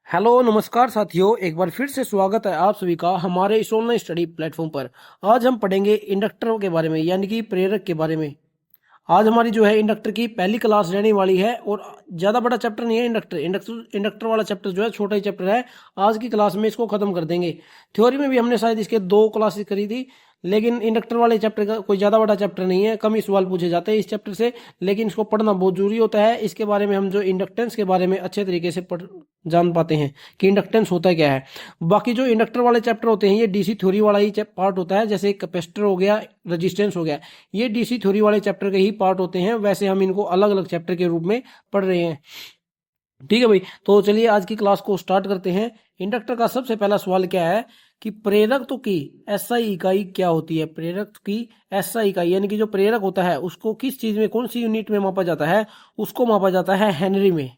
Hello नमस्कार साथियों, एक बार फिर से स्वागत है आप सभी का हमारे इस ऑनलाइन स्टडी प्लेटफॉर्म पर। आज हम पढ़ेंगे इंडक्टर के बारे में, यानी कि प्रेरक के बारे में। आज हमारी जो है इंडक्टर की पहली क्लास रहने वाली है और ज़्यादा बड़ा चैप्टर नहीं है। इंडक्टर वाला चैप्टर जो है छोटा ही चैप्टर है। आज की क्लास में इसको खत्म कर देंगे। थ्योरी में भी हमने शायद इसके 2 क्लासेस करी थी, लेकिन इंडक्टर वाले चैप्टर का कोई ज़्यादा बड़ा चैप्टर नहीं है। कम ही सवाल पूछे जाते हैं इस चैप्टर से, लेकिन इसको पढ़ना बहुत जरूरी होता है। इसके बारे में हम जो इंडक्टेंस के बारे में अच्छे तरीके से जान पाते हैं कि इंडक्टेंस होता क्या है। बाकी जो इंडक्टर वाले चैप्टर होते हैं ये डीसी थ्योरी वाला ही पार्ट होता है। जैसे कैपेसिटर हो गया, रजिस्टेंस हो गया, ये डीसी थ्योरी वाले चैप्टर के ही पार्ट होते हैं। वैसे हम इनको अलग अलग चैप्टर के रूप में पढ़ रहे हैं। ठीक है भाई, तो चलिए आज की क्लास को स्टार्ट करते हैं। इंडक्टर का सबसे पहला सवाल क्या है कि प्रेरक की एसआई इकाई क्या होती है। प्रेरक की एसआई इकाई यानी कि जो प्रेरक होता है उसको किस चीज में, कौन सी यूनिट में मापा जाता है? उसको मापा जाता है हेनरी में।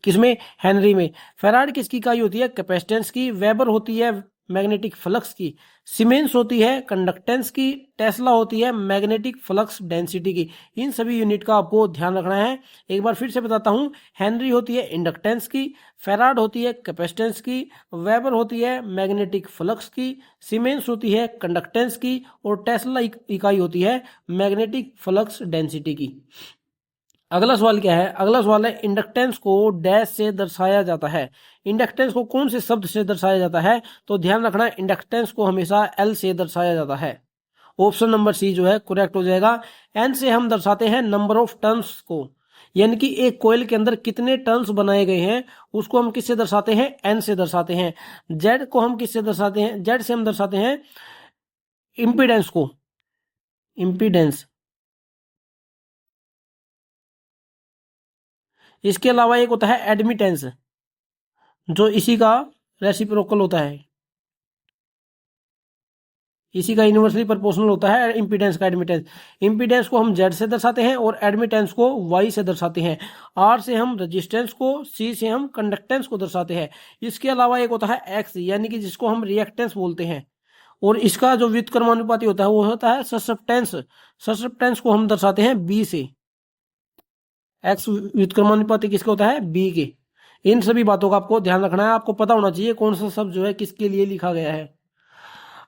किसमें? हेनरी में। फैराड किसकी इकाई होती है? कैपेसिटेंस की। वेबर होती है मैग्नेटिक फ्लक्स की। सीमेंस होती है कंडक्टेंस की। टेस्ला होती है मैग्नेटिक फ्लक्स डेंसिटी की। इन सभी यूनिट का आपको ध्यान रखना है। एक बार फिर से बताता हूं। हेनरी होती है इंडक्टेंस की, फैराड होती है कैपेसिटेंस की, वेबर होती है मैग्नेटिक फ्लक्स की, सीमेंस होती है कंडक्टेंस की, और टेस्ला इकाई होती है मैग्नेटिक फ्लक्स डेंसिटी की। अगला सवाल क्या है? अगला सवाल है इंडक्टेंस को डैश से दर्शाया जाता है। इंडक्टेंस को कौन से शब्द से दर्शाया जाता है? तो ध्यान रखना, इंडक्टेंस को हमेशा एल से दर्शाया जाता है। ऑप्शन नंबर सी जो है करेक्ट हो जाएगा। एन से हम दर्शाते हैं नंबर ऑफ टर्न्स को, यानी कि एक कोयल के अंदर कितने टर्न्स बनाए गए हैं उसको हम किससे दर्शाते हैं? एन से दर्शाते हैं। जेड को हम किससे दर्शाते हैं? जेड से हम दर्शाते हैं इम्पीडेंस को। इम्पीडेंस। इसके अलावा एक होता है एडमिटेंस, जो इसी का रेसिप्रोकल होता है। इसी का इन्वर्सली प्रोपोर्शनल होता है इंपीडेंस का एडमिटेंस। इंपीडेंस को हम जेड से दर्शाते हैं और एडमिटेंस को वाई से दर्शाते हैं। आर से हम रेजिस्टेंस को, सी से हम कंडक्टेंस को दर्शाते हैं। इसके अलावा एक होता है एक्स, यानी कि जिसको हम रिएक्टेंस बोलते हैं, और इसका जो व्युत्क्रमानुपाती होता है वो होता है ससेप्टेंस। ससेप्टेंस को हम दर्शाते हैं बी से। एक्स व्युत्क्रमानुपाती किसका होता है? बी के। इन सभी बातों का आपको ध्यान रखना है। आपको पता होना चाहिए कौन सा शब्द जो है किसके लिए लिखा गया है।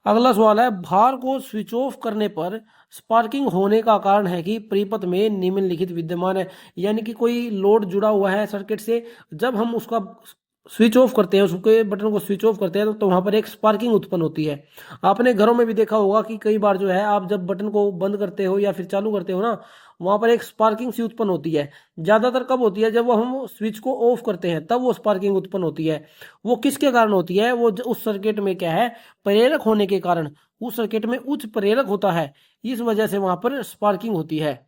अगला सवाल है भार को स्विच ऑफ करने पर स्पार्किंग होने का कारण है कि परिपथ में निम्नलिखित विद्यमान है। यानी कि कोई लोड जुड़ा हुआ है सर्किट से, जब हम उसका स्विच ऑफ करते हैं, उसके बटन को स्विच ऑफ करते हैं तो वहां पर एक स्पार्किंग उत्पन्न होती है। आपने घरों में भी देखा होगा कि कई बार जो है आप जब बटन को बंद करते हो या फिर चालू करते हो ना, वहां पर एक स्पार्किंग सी उत्पन्न होती है। ज्यादातर कब होती है? जब वो हम स्विच को ऑफ करते हैं तब वो स्पार्किंग उत्पन्न होती है। वो किसके कारण होती है? वो उस सर्किट में क्या है, प्रेरक होने के कारण। उस सर्किट में उच्च प्रेरक होता है, इस वजह से वहां पर स्पार्किंग होती है।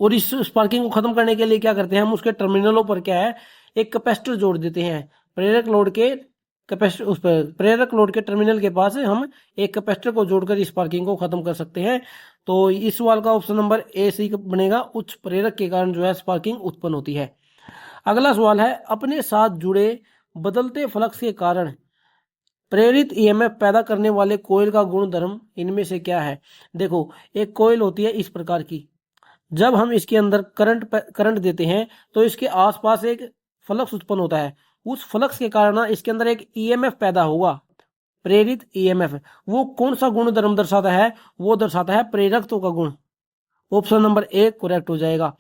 और इस स्पार्किंग को खत्म करने के लिए क्या करते हैं हम? उसके टर्मिनलों पर क्या है, एक कैपेसिटर जोड़ देते हैं। प्रेरक लोड के कैपेसिटर, उस पर प्रेरक लोड के टर्मिनल के पास हम एक कैपेसिटर को जोड़कर इस स्पार्किंग को खत्म कर सकते हैं। तो इस सवाल का ऑप्शन नंबर ए सी बनेगा। उच्च प्रेरक के कारण जो है स्पार्किंग उत्पन्न होती है। अगला सवाल है अपने साथ जुड़े बदलते फ्लक्स के कारण प्रेरित ईएमएफ पैदा करने वाले कोयल का गुणधर्म इनमें से क्या है? देखो, एक कोयल होती है इस प्रकार की। जब हम इसके अंदर करंट देते हैं तो इसके आसपास एक फ्लक्स उत्पन्न होता है। उस फ्लक्स के कारण ना इसके अंदर एक ईएमएफ पैदा होगा, प्रेरित ईएमएफ। वो कौन सा गुणधर्म दर्शाता है? वो दर्शाता है प्रेरकत्व का गुण। ऑप्शन नंबर ए करेक्ट हो जाएगा।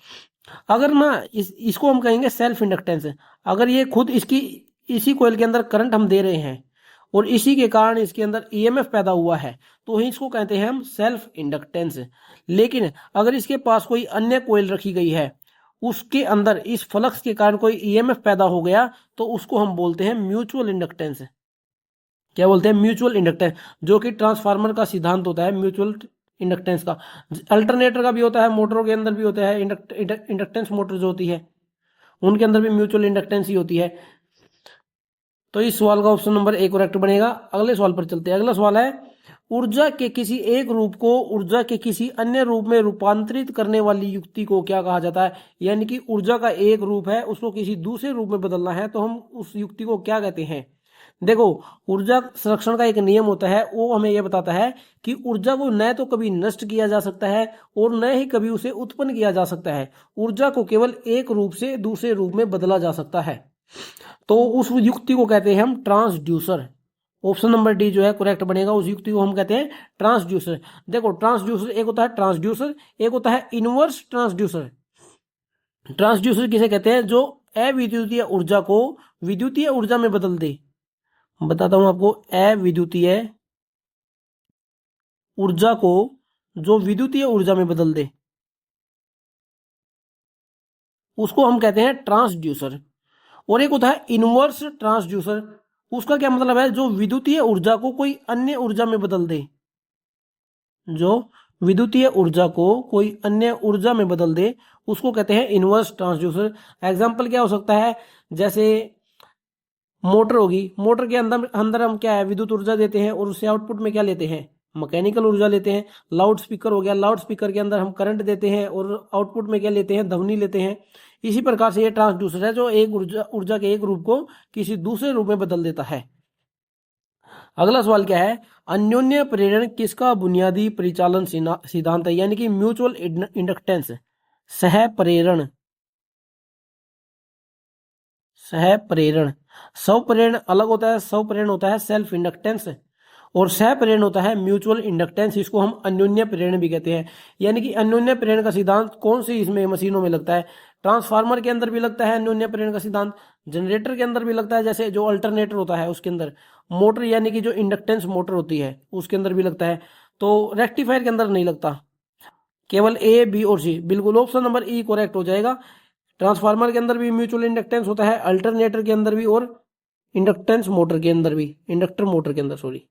अगर ना इसको हम कहेंगे सेल्फ इंडक्टेंस। अगर ये खुद इसकी इसी कोयल के अंदर करंट हम दे रहे हैं और इसी के कारण इसके अंदर ईएमएफ पैदा हुआ है तो इसको कहते हैं हम सेल्फ इंडक्टेंस। लेकिन अगर इसके पास कोई अन्य कोयल रखी गई है, उसके अंदर इस फ्लक्स के कारण कोई ईएमएफ पैदा हो गया तो उसको हम बोलते हैं म्यूचुअल इंडक्टेंस। क्या बोलते हैं? म्यूचुअल इंडक्टेंस, जो कि ट्रांसफार्मर का सिद्धांत होता है म्यूचुअल इंडक्टेंस का। अल्टरनेटर का भी होता है, मोटरों के अंदर भी होता है। इंडक्टेंस मोटर जो होती है उनके अंदर भी म्यूचुअल इंडक्टेंस ही होती है। तो इस सवाल का ऑप्शन नंबर ए करेक्ट बनेगा। अगले सवाल पर चलते हैं। अगला सवाल है ऊर्जा के किसी एक रूप को ऊर्जा के किसी अन्य रूप में रूपांतरित करने वाली युक्ति को क्या कहा जाता है? यानी कि ऊर्जा का एक रूप है, उसको किसी दूसरे रूप में बदलना है तो हम उस युक्ति को क्या कहते हैं? देखो, ऊर्जा संरक्षण का एक नियम होता है, वो हमें यह बताता है कि ऊर्जा को न तो कभी नष्ट किया जा सकता है और न ही कभी उसे उत्पन्न किया जा सकता है। ऊर्जा को केवल एक रूप से दूसरे रूप में बदला जा सकता है। तो उस युक्ति को कहते हैं हम ट्रांसड्यूसर। ऑप्शन नंबर डी जो है करेक्ट बनेगा, उस युक्ति को हम कहते हैं ट्रांसड्यूसर। देखो ट्रांसड्यूसर एक होता है ट्रांसड्यूसर, एक होता है इनवर्स ट्रांसड्यूसर। ट्रांसड्यूसर किसे कहते हैं? जो अविद्युतीय ऊर्जा को विद्युतीय ऊर्जा में बदल दे। बताता हूं आपको, अविद्युतीय ऊर्जा को जो विद्युतीय ऊर्जा में बदल दे उसको हम कहते हैं ट्रांसड्यूसर। और एक होता है इनवर्स ट्रांसड्यूसर, उसका क्या मतलब है? जो विद्युतीय ऊर्जा को कोई अन्य ऊर्जा में बदल दे, जो विद्युतीय ऊर्जा को कोई अन्य ऊर्जा में बदल दे उसको कहते हैं इनवर्स ट्रांसड्यूसर। एग्जाम्पल क्या हो सकता है? जैसे मोटर होगी, मोटर के अंदर अंदर हम क्या है, विद्युत ऊर्जा देते हैं और उससे आउटपुट में क्या लेते हैं? मैकेनिकल ऊर्जा लेते हैं। लाउड स्पीकर हो गया, लाउड स्पीकर के अंदर हम करंट देते हैं और आउटपुट में क्या लेते हैं? ध्वनि लेते हैं। इसी प्रकार से ये ट्रांसड्यूसर है जो एक ऊर्जा के एक रूप को किसी दूसरे रूप में बदल देता है। अगला सवाल क्या है? अन्योन्य प्रेरण किसका बुनियादी परिचालन सिद्धांत है? यानी कि म्यूचुअल इंडक्टेंस, सह प्रेरण। सह प्रेरण, स्व प्रेरण अलग होता है, स्व प्रेरण होता है सेल्फ इंडक्टेंस, और सह प्रेरण होता है म्यूचुअल इंडक्टेंस। इसको हम अन्योन्य प्रेरण भी कहते हैं। यानी कि अन्योन्य प्रेरण का सिद्धांत कौन सी इसमें मशीनों में लगता है? ट्रांसफार्मर के अंदर भी लगता है अन्योन्य प्रेरण का सिद्धांत, जनरेटर के अंदर भी लगता है, जैसे जो अल्टरनेटर होता है उसके अंदर, मोटर यानी कि जो इंडक्टेंस मोटर होती है उसके अंदर भी लगता है। तो रेक्टिफायर के अंदर नहीं लगता, केवल ए बी और सी। बिल्कुल ऑप्शन नंबर ई करेक्ट हो जाएगा। ट्रांसफार्मर के अंदर भी म्यूचुअल इंडक्टेंस होता है, अल्टरनेटर के अंदर भी, और इंडक्टेंस मोटर के अंदर भी, इंडक्टर मोटर के अंदर, सॉरी।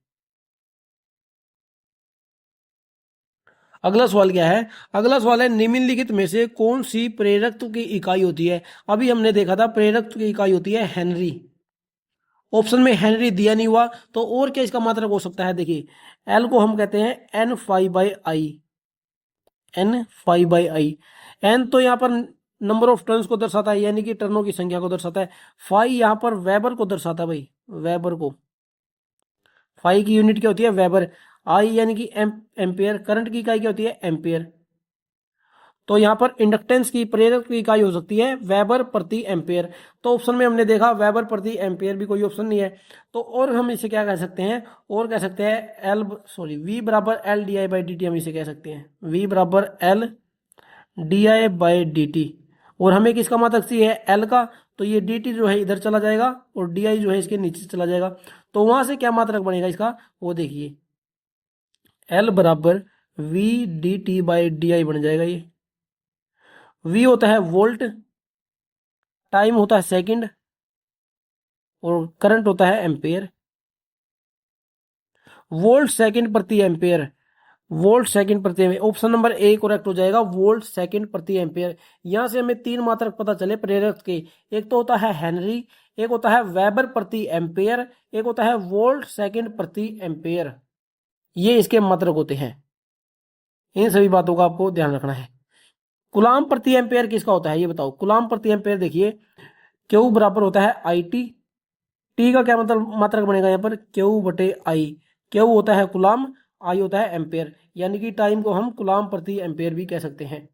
अगला सवाल क्या है? अगला सवाल है निम्नलिखित में से कौन सी प्रेरकत्व की इकाई होती है? अभी हमने देखा था प्रेरकत्व की इकाई होती है हेनरी। ऑप्शन में हेनरी दिया नहीं हुआ, तो और क्या इसका मात्रक हो सकता है? देखिए, एल को हम कहते हैं N phi by I, N phi by I. N तो यहाँ पर नंबर ऑफ टर्न्स को दर्शाता है, यानी कि टर्नों की संख्या को दर्शाता है। फाई यहाँ पर वेबर को दर्शाता है भाई, वेबर को। फाई की यूनिट क्या होती है? वेबर। आई यानी कि एम्पियर, करंट की इकाई क्या होती है? एम्पियर। तो यहाँ पर इंडक्टेंस की, प्रेरक की इकाई हो सकती है वेबर प्रति एम्पियर। तो ऑप्शन में हमने देखा वेबर प्रति एम्पियर भी कोई ऑप्शन नहीं है। तो और हम इसे क्या कह सकते हैं? और कह सकते हैं एल, सॉरी, वी बराबर L D I by D T, हम इसे कह सकते हैं वी बराबर L D I by D T. और हमें किसका मात्रक चाहिए? एल का। तो ये डी टी जो है इधर चला जाएगा और डी आई जो है इसके नीचे चला जाएगा। तो वहां से क्या मात्रक बनेगा इसका? वो देखिए, एल बराबर V D T by D I बन जाएगा। ये वी होता है वोल्ट, टाइम होता है सेकंड, और करंट होता है एम्पेयर। वोल्ट सेकंड प्रति एम्पेयर, वोल्ट सेकंड प्रति ampere. Option number A correct हो जाएगा, वोल्ट सेकंड प्रति एम्पेयर। यहां से हमें तीन मात्रक पता चले प्रेरक के। एक तो होता है हेनरी, एक होता है वेबर प्रति एम्पेयर, एक होता है वोल्ट सेकंड प्रति एम्पेयर। ये इसके मात्रक होते हैं। इन सभी बातों का आपको ध्यान रखना है। कूलाम प्रति एम्पेयर किसका होता है? ये बताओ। कूलाम प्रति एम्पेयर देखिए, क्यू बराबर होता है आई टी। टी का क्या मतलब मात्रक बनेगा यहाँ पर? क्यू बटे आई। क्यू होता है कूलाम, आई होता है एम्पेयर, यानी कि टाइम को हम कूलाम प्रति एम्पेयर भी कह सकते हैं।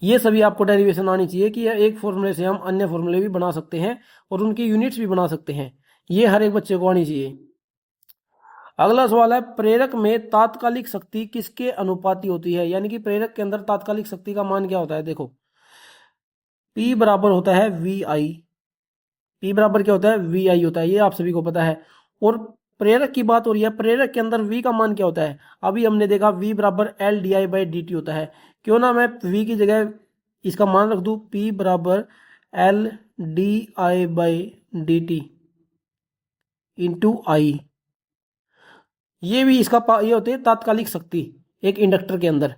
ये सभी आपको डेरिवेशन आनी चाहिए कि एक फॉर्मूले से हम अन्य फॉर्मूले भी बना सकते हैं और उनकी यूनिट्स भी बना सकते हैं। ये हर एक बच्चे को आनी चाहिए। अगला सवाल है प्रेरक में तात्कालिक शक्ति किसके अनुपाती होती है? यानी कि प्रेरक के अंदर तात्कालिक शक्ति का मान क्या होता है? देखो, P बराबर होता है वी आई। P बराबर क्या होता है? वी आई होता है, ये आप सभी को पता है। और प्रेरक की बात हो रही है, प्रेरक के अंदर V का मान क्या होता है? अभी हमने देखा V बराबर L D I by D T होता है। क्यों ना मैं V की जगह इसका मान रख दूं, P बराबर L D I by D T into I. ये भी इसका ये होती है तात्कालिक शक्ति एक इंडक्टर के अंदर।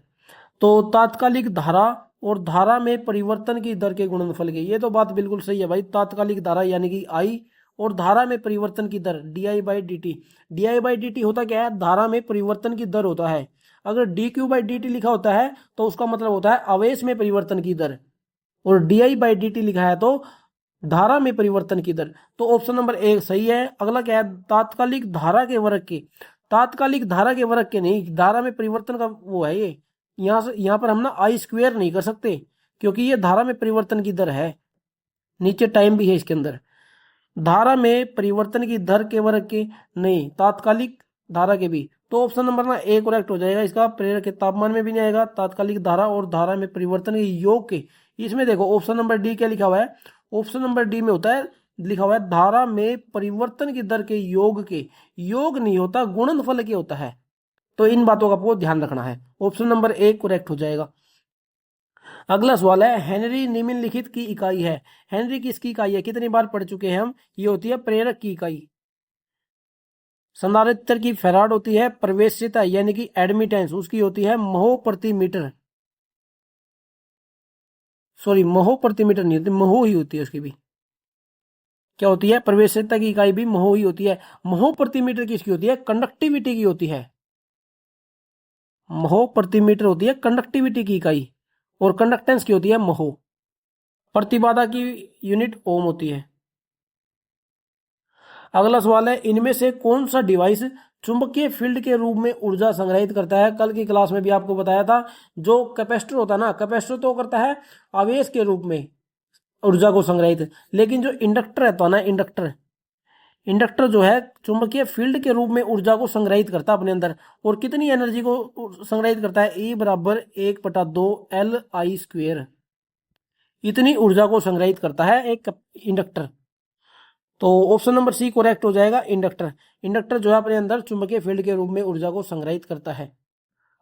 तो तात्कालिक धारा और धारा में परिवर्तन की दर के गुणनफल के, ये तो बात बिल्कुल सही है भाई। तात्कालिक धारा यानी कि आई और धारा में परिवर्तन की दर D I by D T. D I by D T होता क्या है? धारा में परिवर्तन की दर होता है। अगर D Q by D T लिखा होता है तो उसका मतलब होता है आवेश में परिवर्तन की दर, और D I by D T लिखा है तो धारा में परिवर्तन की दर। तो ऑप्शन नंबर एक सही है। अगला क्या है? तात्कालिक धारा के वर्ग के, तात्कालिक धारा के वर्ग के नहीं, धारा में परिवर्तन का वो है ये। यहाँ पर हम ना आई स्क्वेयर नहीं कर सकते क्योंकि ये धारा में परिवर्तन की दर है। नीचे टाइम भी है इसके अंदर। धारा में परिवर्तन की दर के वर्ग के नहीं, तात्कालिक धारा के भी। तो ऑप्शन नंबर ना ए करेक्ट हो जाएगा इसका। प्रेरक के तापमान में भी नहीं आएगा, तात्कालिक धारा और धारा में परिवर्तन के योग के। इसमें देखो ऑप्शन नंबर डी क्या लिखा हुआ है, ऑप्शन नंबर डी में होता है, लिखा हुआ है धारा में परिवर्तन की दर के योग के। योग नहीं होता, गुणनफल के होता है। तो इन बातों का आपको ध्यान रखना है। ऑप्शन नंबर ए करेक्ट हो जाएगा। अगला सवाल है, हेनरी निम्नलिखित की इकाई है। हेनरी किसकी इकाई है, कितनी बार पढ़ चुके हैं हम, ये होती है प्रेरक की इकाई। संधारित्र की फैराड होती है। प्रवेश्यता यानी कि एडमिटेंस उसकी होती है महो प्रति मीटर, सॉरी महो प्रति मीटर नहीं होती, महो ही होती है उसकी भी। क्या होती है, प्रवेश्यता की इकाई भी महो ही होती है। महो प्रति मीटर किसकी होती है, कंडक्टिविटी की होती है। महो प्रति मीटर होती है कंडक्टिविटी की इकाई, और कंडक्टेंस की होती है महो। प्रतिबाधा की यूनिट ओम होती है। अगला सवाल है, इनमें से कौन सा डिवाइस चुंबकीय फील्ड के रूप में ऊर्जा संग्रहित करता है। कल की क्लास में भी आपको बताया था, जो कैपेसिटर होता है ना, कैपेसिटर तो करता है आवेश के रूप में ऊर्जा को संग्रहित, लेकिन जो इंडक्टर रहता है ना, इंडक्टर जो है चुंबकीय फील्ड के रूप में ऊर्जा को संग्रहित करता है अपने अंदर। और कितनी एनर्जी को संग्रहित करता है, E बराबर 1/2 Li²। इतनी ऊर्जा को संग्रहित करता है एक इंडक्टर। तो ऑप्शन नंबर सी करेक्ट हो जाएगा, इंडक्टर। इंडक्टर जो है अपने अंदर चुंबकीय फील्ड के रूप में ऊर्जा को संग्रहित करता है।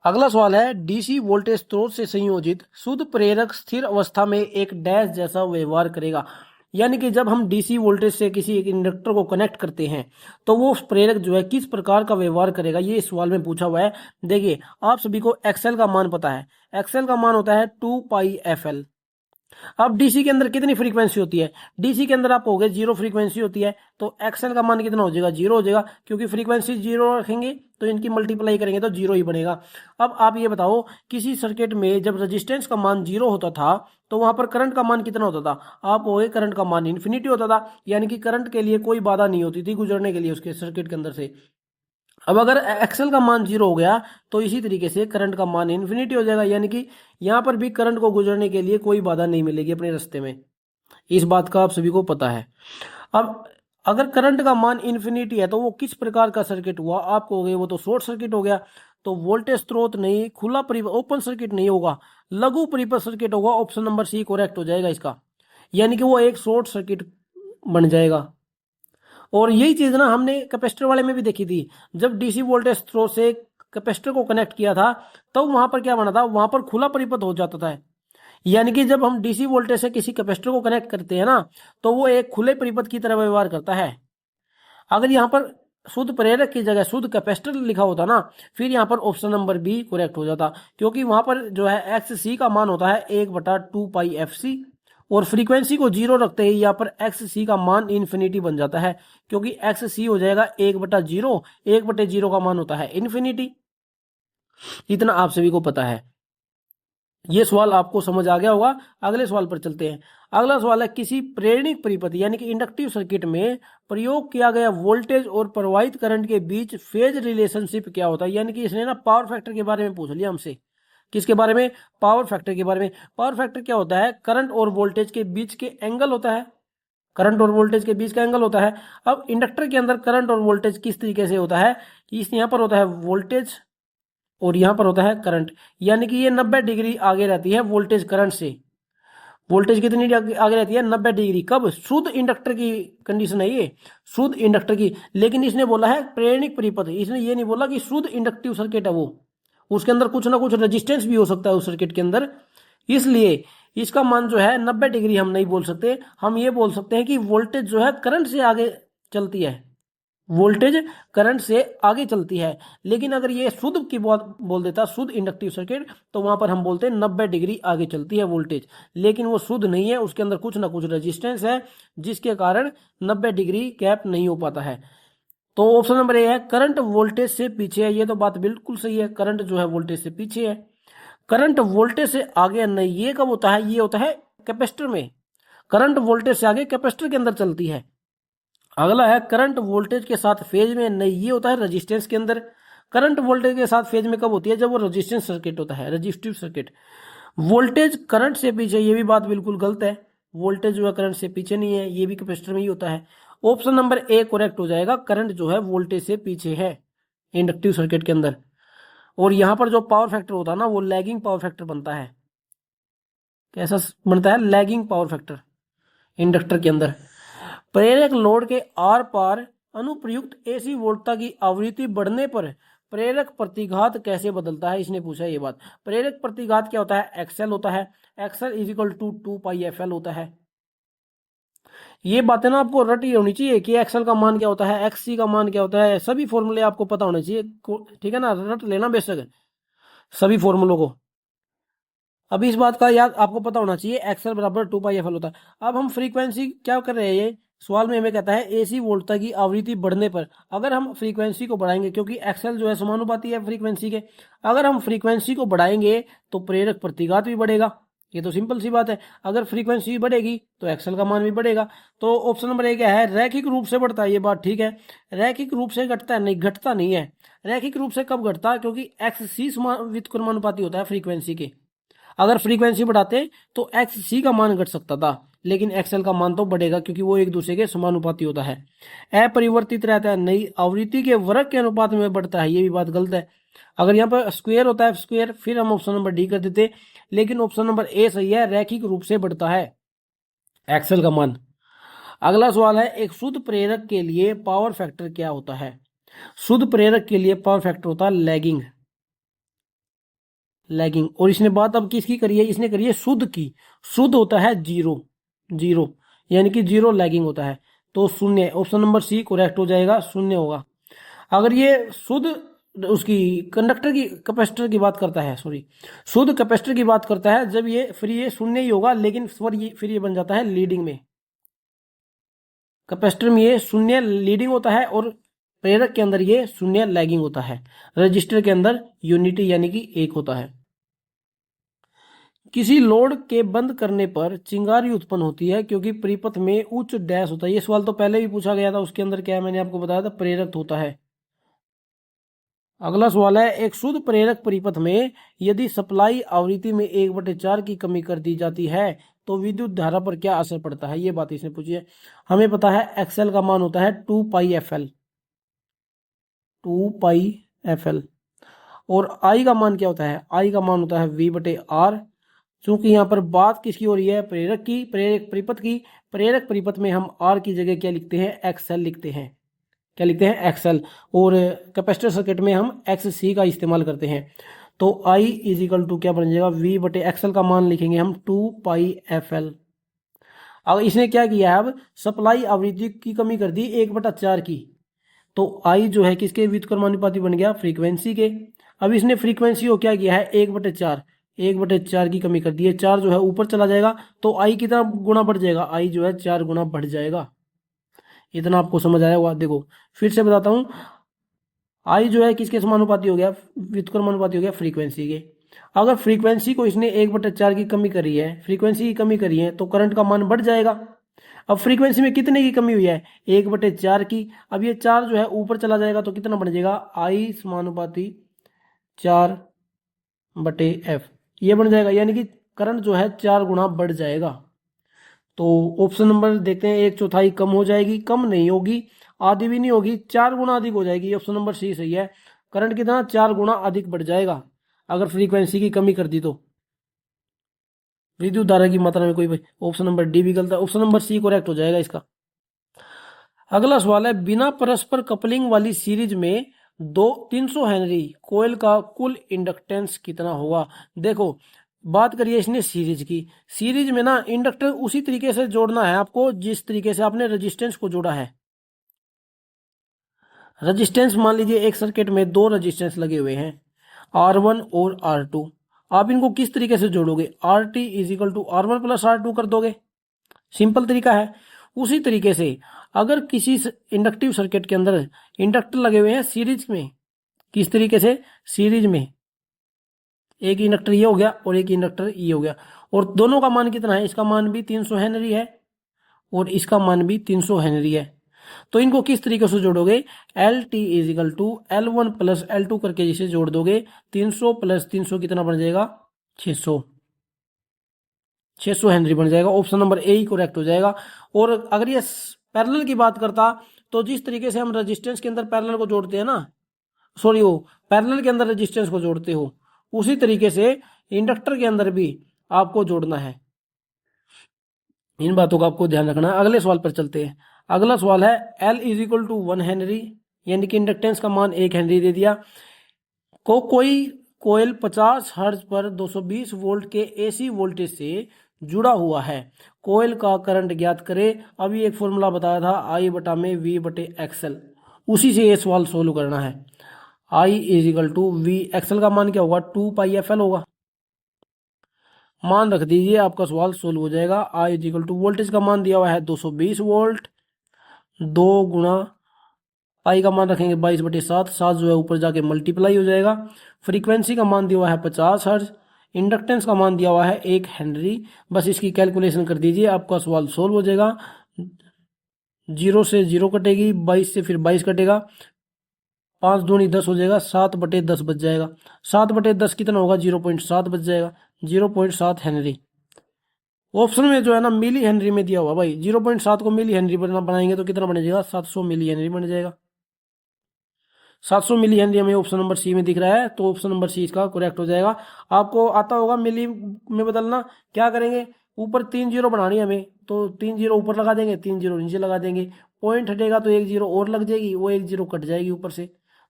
अगला सवाल है, डीसी वोल्टेज स्रोत से संयोजित शुद्ध प्रेरक स्थिर अवस्था में एक डैश जैसा व्यवहार करेगा। यानी कि जब हम डीसी वोल्टेज से किसी एक इंडक्टर को कनेक्ट करते हैं तो वो प्रेरक जो है किस प्रकार का व्यवहार करेगा, ये इस सवाल में पूछा हुआ है। देखिए आप सभी को एक्सएल का मान पता है, एक्सएल का मान होता है 2πfl। अब डीसी के अंदर कितनी फ्रीक्वेंसी होती है, डीसी के अंदर आप कहोगे 0 फ्रीक्वेंसी होती है, तो एक्सएल का मान कितना हो जाएगा, 0 हो जाएगा, क्योंकि फ्रीक्वेंसी 0 रखेंगे तो इनकी मल्टीप्लाई करेंगे तो 0 ही बनेगा। अब आप ये बताओ, किसी सर्किट में जब रेजिस्टेंस का मान 0 होता था तो वहां पर करंट का मान कितना होता था, आप कहोगे करंट का मान इन्फिनिटी होता था, यानी कि करंट के लिए कोई बाधा नहीं होती थी गुजरने के लिए उसके सर्किट के अंदर से। अब अगर एक्सएल का मान 0 हो गया तो इसी तरीके से करंट का मान इन्फिनिटी हो जाएगा, यानी कि यहां पर भी करंट को गुजरने के लिए कोई बाधा नहीं मिलेगी अपने रास्ते में। इस बात का आप सभी को पता है। अब अगर करंट का मान इन्फिनिटी है तो वो किस प्रकार का सर्किट हुआ, आप कहोगे वो तो शॉर्ट सर्किट हो गया। तो वोल्टेज स्रोत नहीं, खुला ओपन सर्किट नहीं होगा, लघु परिपथ सर्किट होगा। ऑप्शन नंबर सी करेक्ट हो जाएगा इसका, यानी कि वो एक शॉर्ट सर्किट बन जाएगा। और यही चीज ना हमने कैपेसिटर वाले में भी देखी थी, जब डीसी वोल्टेज स्रोत से कैपेसिटर को कनेक्ट किया था तो वहां पर क्या बना था, वहां पर खुला परिपथ हो जाता था। यानी कि जब हम डीसी वोल्टेज से किसी कैपेसिटर को कनेक्ट करते हैं ना तो वो एक खुले परिपथ की तरह व्यवहार करता है। अगर यहाँ पर शुद्ध प्रेरक की जगह शुद्ध कैपेसिटर लिखा होता ना, फिर यहाँ पर ऑप्शन नंबर बी करेक्ट हो जाता, क्योंकि वहां पर जो है एक्स सी का मान होता है 1/2πfc, और फ्रीक्वेंसी को 0 रखते ही यहाँ पर एक्स सी का मान इन्फिनिटी बन जाता है, क्योंकि एक्स सी हो जाएगा 1/0, 1/0 का मान होता है इन्फिनिटी। इतना आप सभी को पता है। ये सवाल आपको समझ आ गया होगा। अगले सवाल पर चलते हैं। अगला सवाल है, किसी प्रेरणिक परिपथ यानी कि इंडक्टिव सर्किट में प्रयोग किया गया वोल्टेज और प्रवाहित करंट के बीच फेज रिलेशनशिप क्या होता है। यानी कि इसने ना पावर फैक्टर के बारे में पूछ लिया हमसे। किसके बारे में, पावर फैक्टर के बारे में। पावर फैक्टर क्या होता है, करंट और वोल्टेज के बीच के एंगल होता है, करंट और वोल्टेज के बीच का एंगल होता है। अब इंडक्टर के अंदर करंट और वोल्टेज किस तरीके से होता है कि इस यहाँ पर होता है वोल्टेज और यहाँ पर होता है करंट, यानी कि ये 90 डिग्री आगे रहती है वोल्टेज करंट से। वोल्टेज कितनी आगे रहती है, 90 डिग्री। कब, शुद्ध इंडक्टर की कंडीशन है ये, शुद्ध इंडक्टर की। लेकिन इसने बोला है प्रेरणिक परिपथ, इसने ये नहीं बोला कि शुद्ध इंडक्टिव सर्किट है वो, उसके अंदर कुछ ना कुछ रेजिस्टेंस भी हो सकता है उस सर्किट के अंदर। इसलिए इसका मान जो है 90 डिग्री हम नहीं बोल सकते, हम ये बोल सकते हैं कि वोल्टेज जो है करंट से आगे चलती है, वोल्टेज करंट से आगे चलती है। लेकिन अगर ये शुद्ध की बात बोल देता, शुद्ध इंडक्टिव सर्किट, तो वहां पर हम बोलते हैं 90 डिग्री आगे चलती है वोल्टेज। लेकिन वो शुद्ध नहीं है, उसके अंदर कुछ ना कुछ रेजिस्टेंस है जिसके कारण 90 डिग्री गैप नहीं हो पाता है। तो ऑप्शन नंबर ए है, करंट वोल्टेज से पीछे है। ये तो बात बिल्कुल सही है, करंट जो है वोल्टेज से पीछे है। करंट वोल्टेज से आगे नहीं, ये कब होता है, ये होता है कैपेसिटर में। करंट वोल्टेज से आगे कैपेसिटर के अंदर चलती है। अगला है, करंट वोल्टेज के साथ फेज में नहीं, ये होता है रेजिस्टेंस के अंदर। करंट वोल्टेज के साथ फेज में कब होती है, जब वो रेजिस्टेंस सर्किट होता है, रेजिस्टिव सर्किट। वोल्टेज करंट से पीछे, ये भी बात बिल्कुल गलत है। वोल्टेज जो है करंट से पीछे नहीं है, ये भी कैपेसिटर में ही होता है। ऑप्शन नंबर ए करेक्ट हो जाएगा, करंट जो है वोल्टेज से पीछे है इंडक्टिव सर्किट के अंदर। और यहां पर जो पावर फैक्टर होता है ना, वो लैगिंग पावर फैक्टर बनता है। कैसा बनता है? लैगिंग पावर फैक्टर इंडक्टर के अंदर। प्रेरक लोड के आर पार अनुप्रयुक्त एसी वोल्टता की आवृत्ति बढ़ने पर प्रेरक प्रतिघात कैसे बदलता है, इसने पूछा ये बात। प्रेरक प्रतिघात क्या होता है? एक्सएल होता है। XL is equal to 2πfl होता है। ये बातें ना आपको रटी होनी चाहिए कि एक्सएल का मान क्या होता है, एक्ससी का मान क्या होता है, सभी फॉर्मूले आपको पता होने चाहिए। ठीक है ना, रट लेना बेशक सभी फॉर्मूलों को। अभी इस बात का याद आपको पता होना चाहिए, एक्सएल बराबर 2πfl होता है। अब हम फ्रीक्वेंसी क्या कर रहे हैं, ये सवाल में हमें कहता है एसी वोल्टता की आवृत्ति बढ़ने पर अगर हम फ्रीक्वेंसी को बढ़ाएंगे, क्योंकि एक्सएल जो है समानुपाती है फ्रीक्वेंसी के, अगर हम फ्रीक्वेंसी को बढ़ाएंगे तो प्रेरक प्रतिघात भी बढ़ेगा। ये तो सिंपल सी बात है, अगर फ्रीक्वेंसी बढ़ेगी तो एक्सएल का मान भी बढ़ेगा। तो ऑप्शन नंबर ए क्या है? रैखिक रूप से बढ़ता है। ये बात ठीक है, रैखिक रूप से घटता है नहीं, घटता नहीं है। रैखिक रूप से कब घटता है? क्योंकि एक्ससी व्युत्क्रमानुपाती होता है फ्रीक्वेंसी के। अगर फ्रीक्वेंसी बढ़ाते तो एक्ससी का मान घट सकता था, लेकिन एक्सएल का मान तो बढ़ेगा क्योंकि वो एक दूसरे के समानुपाती होता है। अपरिवर्तित रहता है, नई आवृत्ति के वर्ग के अनुपात में बढ़ता है, ये भी बात गलत है। अगर यहाँ पर स्क्वायर होता है स्क्वायर, फिर हम ऑप्शन नंबर डी कर देते, लेकिन ऑप्शन नंबर ए सही है, रैखिक रूप से बढ़ता है एक्सएल का मान। अगला सवाल है, एक शुद्ध प्रेरक के लिए पावर फैक्टर क्या होता है? शुद्ध प्रेरक के लिए पावर फैक्टर होता है लैगिंग। लैगिंग। और इसने बात अब किसकी करी है? इसने करी है शुद्ध की। शुद्ध होता है जीरो, जीरो यानी कि जीरो लैगिंग होता है, तो शून्य। ऑप्शन नंबर सी करेक्ट हो जाएगा, शून्य होगा। अगर ये शुद्ध उसकी कंडक्टर की कैपेसिटर की बात करता है, सॉरी शुद्ध कैपेसिटर की बात करता है, जब ये फिर ये शून्य ही होगा, लेकिन फिर ये बन जाता है लीडिंग में। कैपेसिटर में ये शून्य लीडिंग होता है और प्रेरक के अंदर ये शून्य लैगिंग होता है। रजिस्टर के अंदर यूनिटी यानी कि एक होता है। किसी लोड के बंद करने पर चिंगारी उत्पन्न होती है क्योंकि परिपथ में उच्च डैश होता है। ये सवाल तो पहले भी पूछा गया था, उसके अंदर क्या है मैंने आपको बताया था, प्रेरक होता है। अगला सवाल है, एक शुद्ध प्रेरक परिपथ में यदि सप्लाई आवृत्ति में 1/4 की कमी कर दी जाती है तो विद्युत धारा पर क्या असर पड़ता है, ये बात इसने पूछी है। हमें पता है एक्सएल का मान होता है 2πfl, 2πfl। और आई का मान क्या होता है? आई का मान होता है V/R। चूंकि यहाँ पर बात किसकी हो रही है? प्रेरक की, प्रेरक परिपथ की। प्रेरक परिपथ में हम आर की जगह क्या लिखते हैं? एक्सएल लिखते हैं। क्या लिखते हैं? एक्सएल। और कैपेसिटर सर्किट में हम एक्ससी का इस्तेमाल करते हैं। तो आई इज इक्वल टू क्या बन जाएगा? V/एक्सएल का मान लिखेंगे हम 2πfl। अब इसने क्या किया है? अब सप्लाई आवृत्ति की कमी कर दी 1/4 की, तो आई जो है किसके व्युत्क्रमानुपाती बन गया? फ्रीक्वेंसी के। अब इसने फ्रीक्वेंसी को क्या किया है? 1/4, 1/4 की कमी कर दी है। 4 जो है ऊपर चला जाएगा तो आई कितना गुना बढ़ जाएगा? आई जो है 4 गुना बढ़ जाएगा। इतना आपको समझ आया हुआ? देखो फिर से बताता हूं, आई जो है किसके समानुपाती हो गया? व्युत्क्रमानुपाती हो गया फ्रीक्वेंसी के। अगर फ्रीक्वेंसी को इसने 1/4 की कमी करी है, फ्रीक्वेंसी की कमी करी है, तो करंट का मान बढ़ जाएगा। अब फ्रीक्वेंसी में कितने की कमी हुई है? 1/4 की। अब ये 4 जो है ऊपर चला जाएगा तो कितना बन जाएगा? आई समानुपाती 4/f, ये बन जाएगा, यानी कि करंट जो है 4 गुना बढ़ जाएगा। तो ऑप्शन नंबर देखते हैं, 1/4 कम हो जाएगी, कम नहीं होगी, आधी भी नहीं होगी, 4 गुना अधिक हो जाएगी। ऑप्शन नंबर सी सही है, करंट कितना? 4 गुना अधिक बढ़ जाएगा अगर फ्रीक्वेंसी की कमी कर दी तो। विद्युत धारा की मात्रा में कोई, ऑप्शन नंबर डी भी गलत है, ऑप्शन नंबर सी करेक्ट हो जाएगा इसका। अगला सवाल है, बिना परस्पर कपलिंग वाली सीरीज में 300 हेनरी कोयल का कुल इंडक्टेंस कितना होगा? देखो बात करिए इसने सीरीज की। सीरीज में ना इंडक्टर उसी तरीके से जोड़ना है आपको जिस तरीके से आपने रेजिस्टेंस को जोड़ा है। रेजिस्टेंस मान लीजिए एक सर्किट में 2 रेजिस्टेंस लगे हुए हैं, R1 और R2। आप इनको किस तरीके से जोड़ोगे? RT is equal to R1 plus R2 कर दोगे, सिंपल तरीका है। उसी तरीके से अगर किसी इंडक्टिव सर्किट के अंदर इंडक्टर लगे हुए हैं सीरीज में, किस तरीके से? सीरीज में, एक इंडक्टर ये हो गया और एक इंडक्टर ये हो गया, और दोनों का मान कितना है? इसका मान भी 300 हेनरी है और इसका मान भी 300 हेनरी है। तो इनको किस तरीके से जोड़ोगे? LT is equal to L1 plus L2 करके जिसे जोड़ दोगे, 300 प्लस 300 कितना बन जाएगा? 600। 600 हेनरी बन जाएगा। Option number A he correct हो जाएगा। और अगर ये पैरेलल की बात करता तो जिस तरीके से हम रेजिस्टेंस के अंदर पैरेलल को जोड़ते हैं ना, सॉरी वो पैरेलल के अंदर रेजिस्टेंस को जोड़ते हो, उसी तरीके से इंडक्टर के अंदर भी आपको जोड़ना है। इन बातों का आपको ध्यान रखना है। अगले सवाल पर चलते हैं। अगला सवाल है L is equal to 1 henry, यानी कि इंडक्टेंस का मान 1 हेनरी दे दिया को कोई कोयल 50 हर्ट्ज पर 220 वोल्ट के एसी वोल्टेज से जुड़ा हुआ है, कोयल का करंट ज्ञात करे। अभी एक फॉर्मूला बताया था आई बटा में वी बटे एक्सएल, उसी से ये सवाल सोल्व करना है। I is equal to V, XL का मान क्या होगा 2 पाई एफ एल होगा। मान रख दीजिए, आपका सवाल सोल्व हो जाएगा। आई इज इक्वल टू वोल्टेज का मान दिया हुआ है 220 वोल्ट, 2 गुणा पाई का मान रखेंगे 22/7, 7 जो है ऊपर जाके मल्टीप्लाई हो जाएगा। फ्रीक्वेंसी का मान दिया हुआ है 50 हर्ट्ज, इंडक्टेंस का मान दिया हुआ है 1 हेनरी। बस इसकी कैलकुलेशन कर दीजिए, आपका सवाल सोल्व हो जाएगा। 0 से 0 कटेगी, 22 से फिर 22 कटेगा, 5 दूनी 10 हो जाएगा, 7/10 बच जाएगा। 7/10 कितना होगा 0.7 बच जाएगा, 0.7 हेनरी। ऑप्शन में जो है ना मिली हेनरी में दिया हुआ भाई, 0.7 को मिली हेनरी बनाएंगे तो कितना बन जाएगा 700 मिली हेनरी बन जाएगा। 700 मिली हेनरी हमें ऑप्शन नंबर सी में दिख रहा है, तो ऑप्शन नंबर सी इसका करेक्ट हो जाएगा। आपको आता होगा मिली में बदलना, क्या करेंगे ऊपर 3 जीरो बनानी है हमें, तो 3 जीरो ऊपर लगा देंगे, 3 जीरो नीचे लगा देंगे, पॉइंट हटेगा तो 1 जीरो और लग जाएगी, वो 1 जीरो कट जाएगी ऊपर से,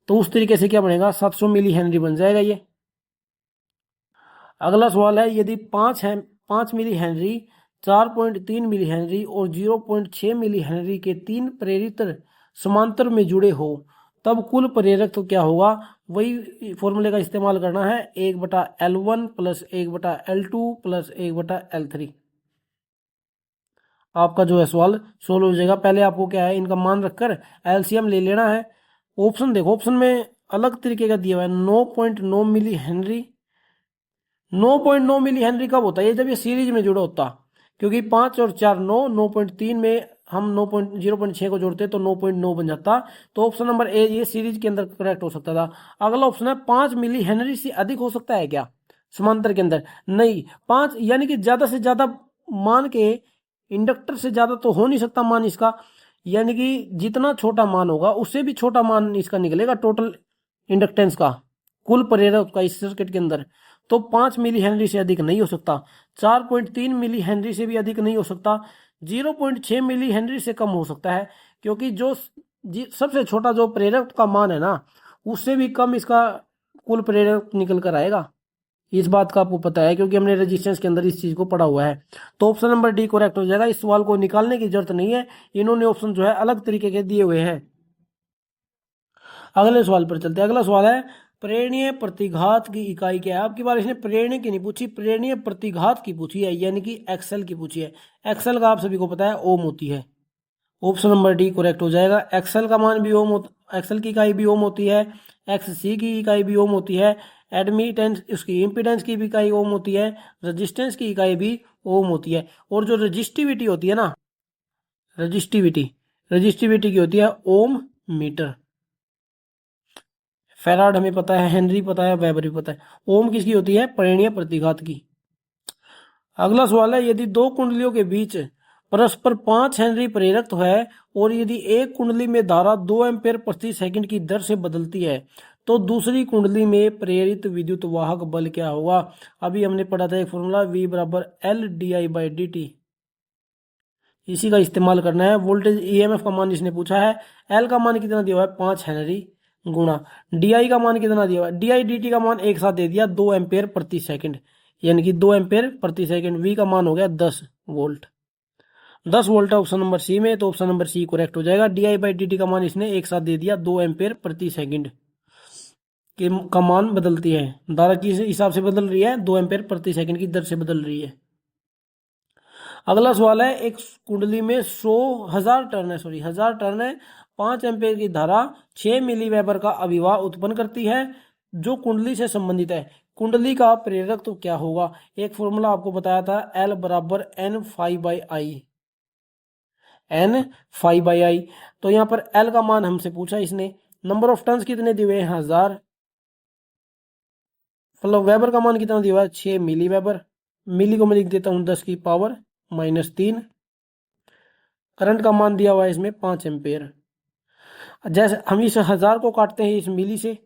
तो उस तरीके से क्या बनेगा 700 मिली हेनरी बन जाएगा ये। अगला सवाल है यदि 5 मिली हेनरी, 4.3 मिली हेनरी और 0.6 मिली हेनरी के 3 प्रेरित्र समांतर में जुड़े हो, तब कुल प्रेरक तो क्या होगा। वही फॉर्मूले का इस्तेमाल करना है, 1/L1 plus 1/L2 plus 1/L3। आपका जो है सवाल सोल्व हो जाएगा। पहले आपको क्या है इनका मान रखकर एलसीएम ले लेना है। ऑप्शन देखो, ऑप्शन में अलग तरीके का दिया हुआ है, 9.9 मिली हेनरी। 9.9 मिली हेनरी कब होता है, ये जब ये सीरीज में जुड़ा होता, क्योंकि 5 और 4 9, 9.3 में हम 0.6 को जोड़ते तो 9.9 बन जाता, तो ऑप्शन नंबर ए ये सीरीज के अंदर करेक्ट हो सकता था। अगला ऑप्शन है 5 मिली हेनरी से अधिक हो सकता है क्या समांतर के अंदर, नहीं 5 यानी कि ज्यादा से ज्यादा मान के, इंडक्टर से ज्यादा तो हो नहीं सकता मान इसका, यानी कि जितना छोटा मान होगा उससे भी छोटा मान इसका निकलेगा टोटल इंडक्टेंस का, कुल प्रेरक का इस सर्किट के अंदर। तो 5 मिली हेनरी से अधिक नहीं हो सकता, 4.3 मिली हेनरी से भी अधिक नहीं हो सकता, 0.6 मिली हेनरी से कम हो सकता है, क्योंकि जो सबसे छोटा जो प्रेरक का मान है ना, उससे भी कम इसका कुल प्रेरक निकल कर आएगा। इस बात का आपको पता है क्योंकि हमने रेजिस्टेंस के अंदर इस चीज को पढ़ा हुआ है। तो ऑप्शन नंबर डी करेक्ट हो जाएगा। इस सवाल को निकालने की जरूरत नहीं है, इन्होंने ऑप्शन जो है अलग तरीके के दिए हुए हैं। अगले सवाल पर चलते हैं। अगला सवाल है प्रेरणीय प्रतिघात की इकाई क्या है। आपकी बार इसने प्रेरणीय की नहीं पूछी, प्रेरणीय प्रतिघात की पूछी है, यानी कि एक्सेल की पूछी है। एक्सेल का आप सभी को पता है ओम होती है। ऑप्शन नंबर डी करेक्ट हो जाएगा। एक्सेल का मान भी ओम, एक्सेल की इकाई भी ओम होती है, एक्ससी की इकाई भी ओम होती है, एडमिटेंस उसकी इम्पीडेंस की भी इकाई ओम होती है, रेजिस्टेंस की इकाई भी ओम होती है, और जो रजिस्टिविटी होती है ना, रजिस्टिविटी की होती है ओम मीटर। फैराड हमें पता है, हेनरी पता है, वेबर भी पता है। ओम किसकी होती है, प्रेरणीय प्रतिघात की। अगला सवाल है यदि दो कुंडलियों के बीच परस्पर 5 हेनरी प्रेरक है और यदि एक कुंडली में धारा 2 एम्पीयर प्रति सेकंड की दर से बदलती है, तो दूसरी कुंडली में प्रेरित विद्युत वाहक बल क्या होगा। अभी हमने पढ़ा था एक फॉर्मूला V बराबर LdI/dt, इसी का इस्तेमाल करना है। वोल्टेज EMF का मान इसने पूछा है, L का मान कितना दिया हुआ है 5 हेनरी, गुणा DI का मान कितना दिया हुआ है, DI/dt का मान एक साथ दे दिया 2 एम्पीयर प्रति सेकंड, यानी कि 2 एम्पीयर प्रति सेकंड। V का मान हो गया 10 वोल्ट, 10 वोल्ट है ऑप्शन नंबर सी में, तो ऑप्शन नंबर सी करेक्ट हो जाएगा। DI/dt का मान इसने एक साथ दे दिया 2 एम्पीयर प्रति सेकंड का मान बदलती है, धारा किस हिसाब से बदल रही है, 2 एम्पीयर प्रति सेकंड की दर से बदल रही है। अगला सवाल है एक कुंडली में 1000 टर्न है, 5 एम्पीयर की धारा 6 मिली वेबर का अभिवाह उत्पन्न करती है जो कुंडली से संबंधित है। कुंडली का प्रेरक तो क्या होगा। एक फॉर्मूला आपको बताया था, L बराबर N∅I। तो यहाँ पर L का मान हमसे पूछा इसने, नंबर ऑफ टर्न्स कितने दिए हुए हैं 1000, मतलब वेबर का मान कितना दिया हुआ है 6 मिली वेबर, मिली को मैं लिख देता हूँ 10⁻³ करंट का मान दिया हुआ है इसमें 5 एम्पेयर। जैसे हम इस 1000 को काटते हैं इस मिली से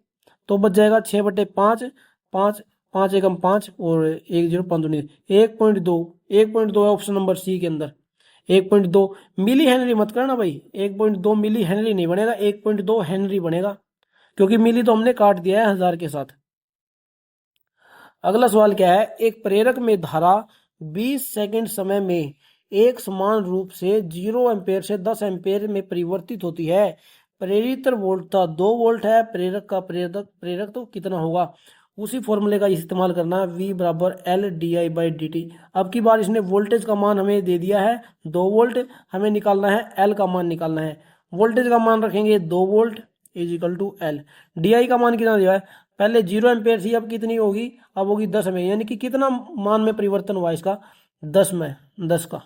तो बच जाएगा 6/5, 5 5 एकम 5 और 1 0 5 दूनी 1.2 1.2 है ऑप्शन नंबर सी के अंदर। 1.2 मिली हेनरी मत करना भाई, 1.2 मिली हेनरी नहीं बनेगा, 1.2 हेनरी बनेगा, क्योंकि मिली तो हमने काट दिया है 1000 के साथ। अगला सवाल क्या है, एक प्रेरक में धारा 20 सेकंड समय में एक समान रूप से 0 एम्पेयर से 10 एम्पेयर में परिवर्तित होती है। प्रेरित वोल्टता 2 वोल्ट है, प्रेरक का प्रेरक तो कितना होगा, उसी फॉर्मूले का इस्तेमाल करना है, V बराबर L di/dt। अब की बार इसने वोल्टेज का मान हमें दे दिया है 2 वोल्ट, हमें निकालना है L का मान निकालना है। वोल्टेज का मान रखेंगे 2 volt is equal to L। D का मान कितना दिया है, पहले 0 एम्पेयर थी, अब कितनी होगी, अब होगी 10 में, यानी कि कितना मान में परिवर्तन हुआ इसका, 10 में, 10 का,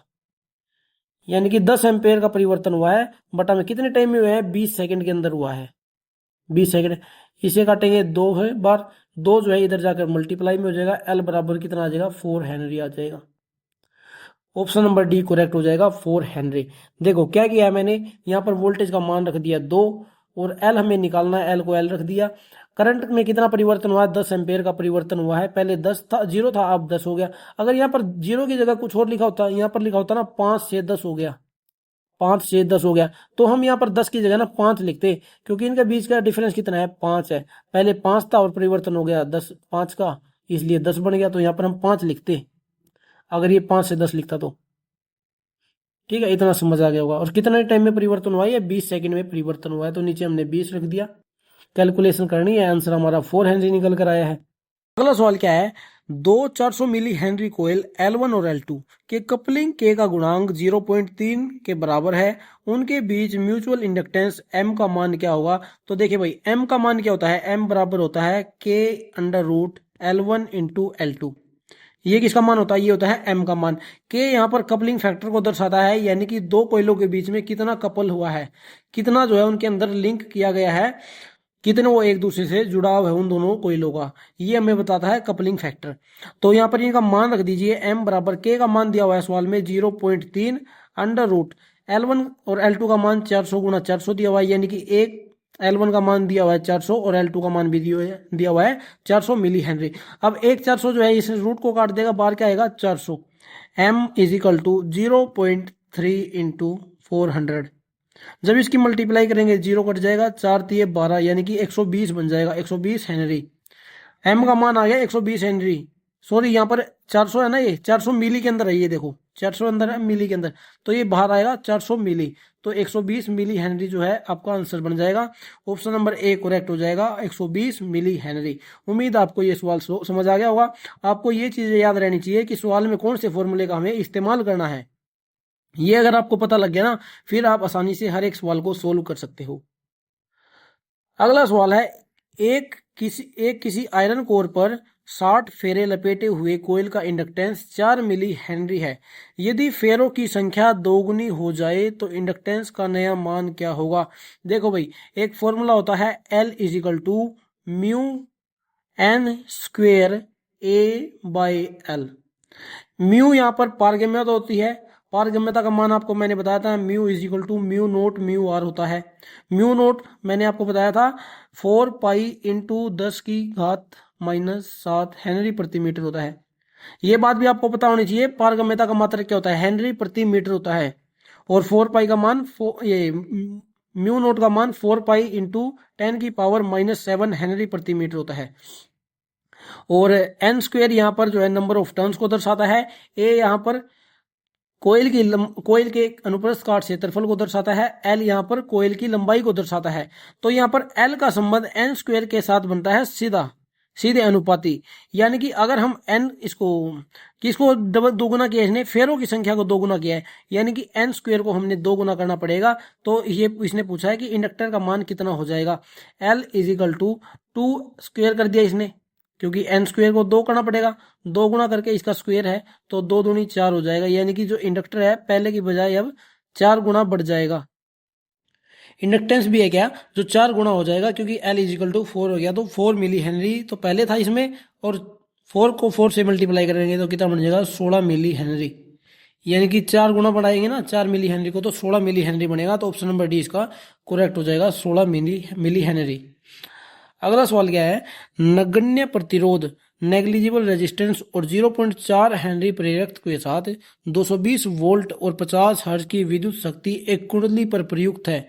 यानी कि 10 एम्पेयर का परिवर्तन हुआ है, बटा में कितने टाइम में हुआ है, 20 सेकंड के अंदर हुआ है, 20 सेकंड। इसे काटेंगे 2 है बार, 2 जो है इधर जाकर मल्टीप्लाई में हो जाएगा, एल बराबर कितना आ जाएगा, 4 हेनरी आ जाएगा। ऑप्शन नंबर डी करेक्ट हो जाएगा, 4 हेनरी। देखो क्या किया है मैंने, यहाँ पर वोल्टेज का मान रख दिया 2 और एल हमें निकालना है, एल को एल रख दिया। करंट में कितना परिवर्तन हुआ है, 10 एम्पेयर का परिवर्तन हुआ है, पहले 10 था, 0 था, अब 10 हो गया। अगर यहाँ पर 0 की जगह कुछ और लिखा होता, यहाँ पर लिखा होता ना 5 से 10 हो गया, 5 से 10 हो गया, तो हम यहाँ पर 10 की जगह ना 5 लिखते, क्योंकि इनके बीच का डिफरेंस कितना है, 5 है। पहले 5 था और परिवर्तन हो गया 10 5 का, इसलिए 10 बन गया, तो यहाँ पर हम 5 लिखते अगर ये 5 से 10 लिखता तो। ठीक है, इतना समझ आ गया होगा। और कितने टाइम में परिवर्तन हुआ है, 20 सेकंड में परिवर्तन हुआ है, तो नीचे हमने 20 रख दिया। कैलकुलेशन करनी है, आंसर हमारा 4 हेनरी निकल कर आया है। अगला सवाल क्या है, दो 400 मिली हेनरी कोयल L1 और L2 के कपलिंग के का गुणांक 0.3 के बराबर है, उनके बीच म्यूचुअल इंडक्टेंस M का मान क्या होगा। तो देखिए भाई, M का मान क्या होता है, M बराबर होता है K√L1 इंटू L2। ये किसका मान होता है, ये होता है M का मान। K यहाँ पर कपलिंग फैक्टर को दर्शाता है, यानी कि दो कोयलों के बीच में कितना कपल हुआ है, कितना जो है उनके अंदर लिंक किया गया है, कितने वो एक दूसरे से जुड़ाव है उन दोनों कोयलों का, ये हमें बताता है कपलिंग फैक्टर। तो यहाँ पर इनका मान रख दीजिए, M बराबर K का मान दिया हुआ है सवाल में 0.3 √L1 और L2 का मान 400 गुना 400 दिया हुआ है, यानी कि एक L1 का मान दिया हुआ है 400 और L2 का मान भी दिया हुआ है 400 मिली हेनरी। अब एक 400 जो है इस रूट को काट देगा, बाहर क्या आएगा 400। M is equal to 0.3 into 400। जब इसकी मल्टीप्लाई करेंगे 0 कट जाएगा, 4 तिये 12, यानी कि 120 बन जाएगा, 120 हेनरी। M का मान आ गया 120 हेनरी। सॉरी, यहाँ पर 400 है ना, ये 400 मिली के अंदर है, ये देखो 400 अंदर है मिली के अंदर, तो ये बाहर आएगा 400 मिली, तो 120 मिली हेनरी जो है आपका आंसर बन जाएगा। ऑप्शन नंबर ए करेक्ट हो जाएगा, 120 मिली हेनरी। उम्मीद आपको ये सवाल समझ आ गया होगा। आपको ये चीजें याद रहनी चाहिए कि सवाल में कौन से फॉर्मूले का हमें इस्तेमाल करना है, ये अगर आपको पता लग गया ना, फिर आप आसानी से हर एक सवाल को सोल्व कर सकते हो। अगला सवाल है, एक किसी आयरन कोर पर 60 फेरे लपेटे हुए कोयल का इंडक्टेंस 4 मिली हेनरी है। यदि फेरों की संख्या दोगुनी हो जाए तो इंडक्टेंस का नया मान क्या होगा। देखो भाई, एक फॉर्मूला होता है L is equal to mu N square A/L। Mu यहाँ पर पारगम्यता होती है, पारगम्यता का मान आपको मैंने बताया था, mu is equal to mu naught mu r होता है। म्यू नोट मैंने आपको बताया था 4 पाई इंटू 10⁻⁻7 हेनरी प्रति मीटर होता है। ये बात भी आपको पता होनी चाहिए, पारगम्यता का मात्रक क्या होता है, हेनरी प्रति मीटर होता है। और 4 पाई का मान ये म्यू नोट का मान 4 पाई इंटू 10⁻⁻7 हेनरी प्रति मीटर होता है। और एन स्क्वेयर यहाँ पर जो है नंबर ऑफ टर्न्स को दर्शाता है, ए यहाँ पर कोयल के अनुप्रस्थ काट क्षेत्रफल को दर्शाता है, एल यहाँ पर कोयल की लंबाई को दर्शाता है। तो यहाँ पर एल का संबंध एन स्क्वेयर के साथ बनता है सीधे अनुपाती, यानी कि अगर हम एन किसको दोगुना किया, इसने फेरों की संख्या को दोगुना किया है, यानी कि एन स्क्वेयर को हमने 2 गुना करना पड़ेगा। तो ये इसने पूछा है कि इंडक्टर का मान कितना हो जाएगा, L is equal to 2 square कर दिया इसने, क्योंकि एन स्क्वेयर को 2 करना पड़ेगा, 2 गुना करके इसका स्क्वेयर है, तो 2 दूनी 4 हो जाएगा, यानी कि जो इंडक्टर है पहले की बजाय अब 4 गुना बढ़ जाएगा। इंडक्टेंस भी है क्या, जो 4 गुना हो जाएगा, क्योंकि L इज इक्वल टू 4 हो गया, तो 4 मिली हेनरी तो पहले था इसमें, और 4 को 4 से मल्टीप्लाई करेंगे तो कितना बन जाएगा 16 मिली हेनरी, यानी कि 4 गुना बढ़ाएंगे ना 4 मिली हेनरी को तो 16 मिली हेनरी बनेगा। तो ऑप्शन नंबर डी इसका करेक्ट हो जाएगा 16 मिली हेनरी। अगला सवाल क्या है, नगण्य प्रतिरोध नेग्लिजिबल रेजिस्टेंस और 0.4 हेनरी प्रेरक के साथ 220 वोल्ट और 50 हर्ट्ज की विद्युत शक्ति एक कुंडली पर प्रयुक्त है,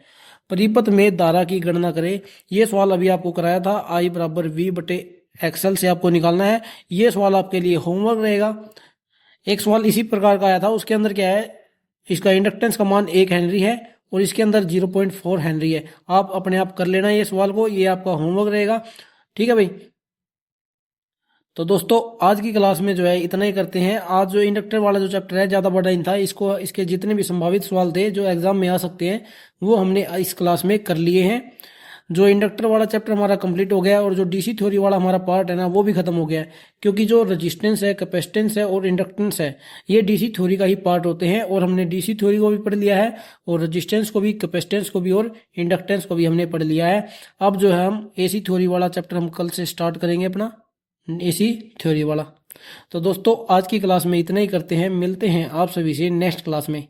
परिपथ में धारा की गणना करें। यह सवाल अभी आपको कराया था, I बराबर V बटे एक्सएल से आपको निकालना है। यह सवाल आपके लिए होमवर्क रहेगा। एक सवाल इसी प्रकार का आया था, उसके अंदर क्या है, इसका इंडक्टेंस का मान 1 हेनरी है और इसके अंदर 0.4 हेनरी है। आप अपने आप कर लेना ये सवाल को, ये आपका होमवर्क रहेगा। ठीक है भाई। तो दोस्तों आज की क्लास में जो है इतना ही करते हैं। आज जो इंडक्टर वाला जो चैप्टर है ज़्यादा बड़ा नहीं था, इसको इसके जितने भी संभावित सवाल थे जो एग्जाम में आ सकते हैं वो हमने इस क्लास में कर लिए हैं। जो इंडक्टर वाला चैप्टर हमारा कंप्लीट हो गया और जो डीसी थ्योरी वाला हमारा पार्ट है ना वो भी खत्म हो गया है, क्योंकि जो रेजिस्टेंस है, कैपेसिटेंस है और इंडक्टेंस है ये डीसी थ्योरी का ही पार्ट होते हैं। और हमने डीसी थ्योरी को भी पढ़ लिया है और रेजिस्टेंस को भी, कैपेसिटेंस को भी और इंडक्टेंस को भी हमने पढ़ लिया है। अब जो है हम एसी थ्योरी वाला चैप्टर हम कल से स्टार्ट करेंगे अपना एसी थ्योरी वाला। तो दोस्तों आज की क्लास में इतना ही करते हैं, मिलते हैं आप सभी से नेक्स्ट क्लास में।